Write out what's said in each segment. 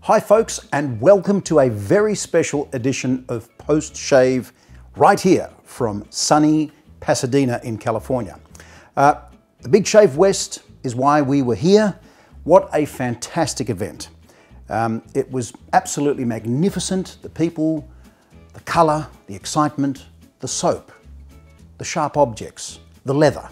Hi folks, and welcome to a very special edition of Post Shave right here from sunny Pasadena in California. The Big Shave West is why we were here. What a fantastic event. It was absolutely magnificent. The people, the color, the excitement, the soap, the sharp objects, the leather.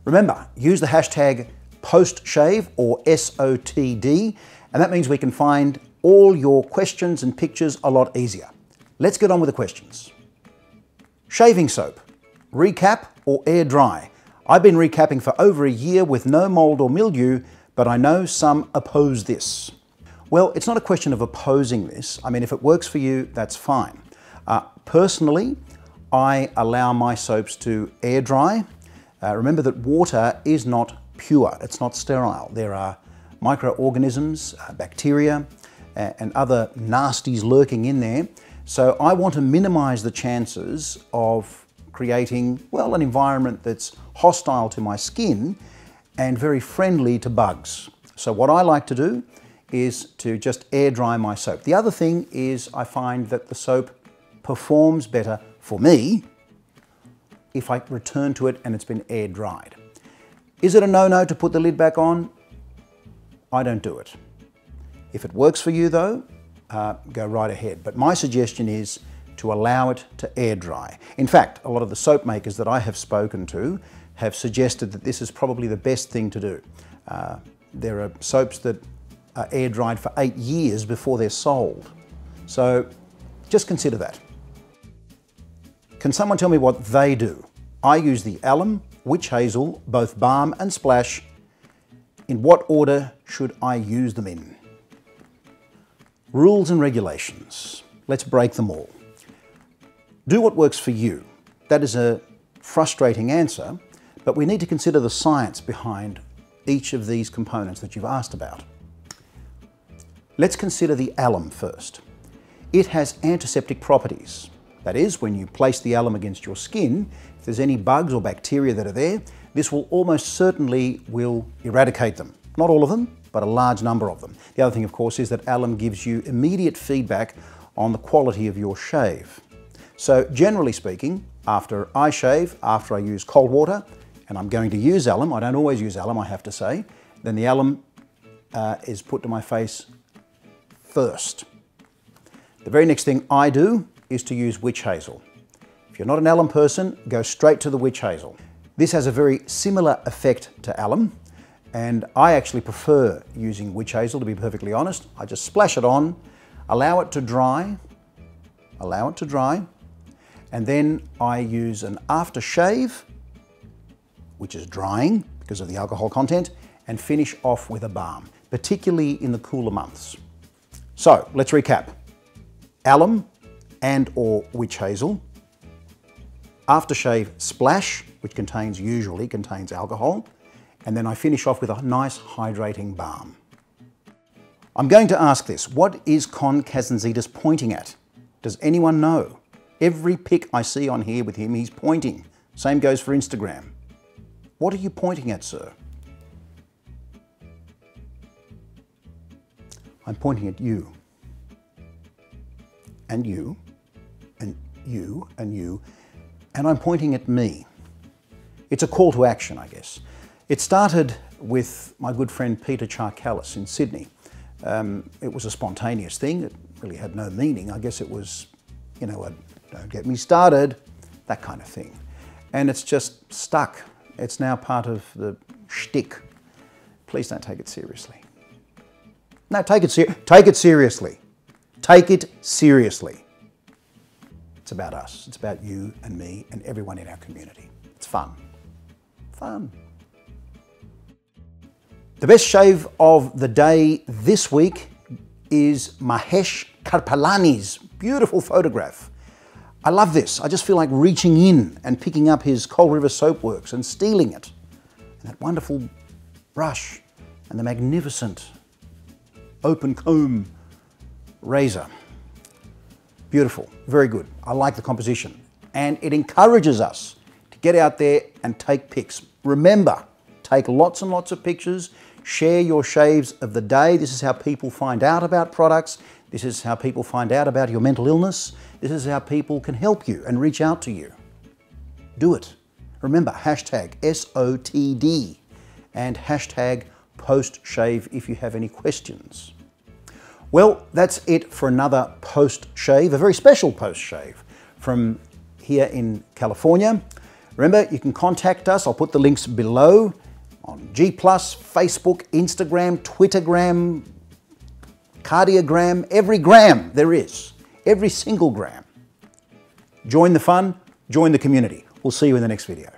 Remember, use the hashtag PostShave or SOTD, and that means we can find all your questions and pictures a lot easier. Let's get on with the questions. Shaving soap, recap or air dry? I've been recapping for over a year with no mold or mildew, but I know some oppose this. Well, it's not a question of opposing this. I mean, if it works for you, that's fine. Personally, I allow my soaps to air dry. Remember that water is not pure, it's not sterile. There are microorganisms, bacteria, and other nasties lurking in there. So I want to minimize the chances of creating, well, an environment that's hostile to my skin and very friendly to bugs. So what I like to do is to just air dry my soap. The other thing is I find that the soap performs better for me if I return to it and it's been air dried. Is it a no-no to put the lid back on? I don't do it. If it works for you though, go right ahead. But my suggestion is to allow it to air dry. In fact, a lot of the soap makers that I have spoken to have suggested that this is probably the best thing to do. There are soaps that are air dried for 8 years before they're sold. So just consider that. Can someone tell me what they do? I use the alum, witch hazel, both balm and splash. In what order should I use them in? Rules and regulations. Let's break them all. Do what works for you. That is a frustrating answer, but we need to consider the science behind each of these components that you've asked about. Let's consider the alum first. It has antiseptic properties. That is, when you place the alum against your skin, if there's any bugs or bacteria that are there, this will almost certainly eradicate them. Not all of them, but a large number of them. The other thing, of course, is that alum gives you immediate feedback on the quality of your shave. So generally speaking, after I shave, after I use cold water, and I'm going to use alum, I don't always use alum, I have to say, then the alum is put to my face first. The very next thing I do is to use witch hazel. If you're not an alum person, go straight to the witch hazel. This has a very similar effect to alum, and I actually prefer using witch hazel, to be perfectly honest. I just splash it on, allow it to dry, and then I use an aftershave, which is drying because of the alcohol content, and finish off with a balm, particularly in the cooler months. So let's recap. Alum and or witch hazel, aftershave splash, which usually contains alcohol, and then I finish off with a nice hydrating balm. I'm going to ask this, what is Con Kazantzidis pointing at? Does anyone know? Every pic I see on here with him, he's pointing. Same goes for Instagram. What are you pointing at, sir? I'm pointing at you. And you. And you, and you, and I'm pointing at me. It's a call to action, I guess. It started with my good friend Peter Charkalis in Sydney. It was a spontaneous thing. It really had no meaning. I guess it was, you know, a don't get me started, that kind of thing. And it's just stuck. It's now part of the shtick. Please don't take it seriously. No, take it seriously. Take it seriously. It's about us. It's about you and me and everyone in our community. It's fun. Fun. The best shave of the day this week is Mahesh Karpalani's beautiful photograph. I love this. I just feel like reaching in and picking up his Coal River Soapworks and stealing it. And that wonderful brush and the magnificent open comb razor. Beautiful, very good. I like the composition. And it encourages us to get out there and take pics. Remember, take lots and lots of pictures. Share your shaves of the day. This is how people find out about products. This is how people find out about your mental illness. This is how people can help you and reach out to you. Do it. Remember, hashtag SOTD and hashtag post-shave if you have any questions. Well, that's it for another post-shave, a very special post-shave from here in California. Remember, you can contact us. I'll put the links below on G+, Facebook, Instagram, Twittergram, Cardiogram, every gram there is, every single gram. Join the fun, join the community. We'll see you in the next video.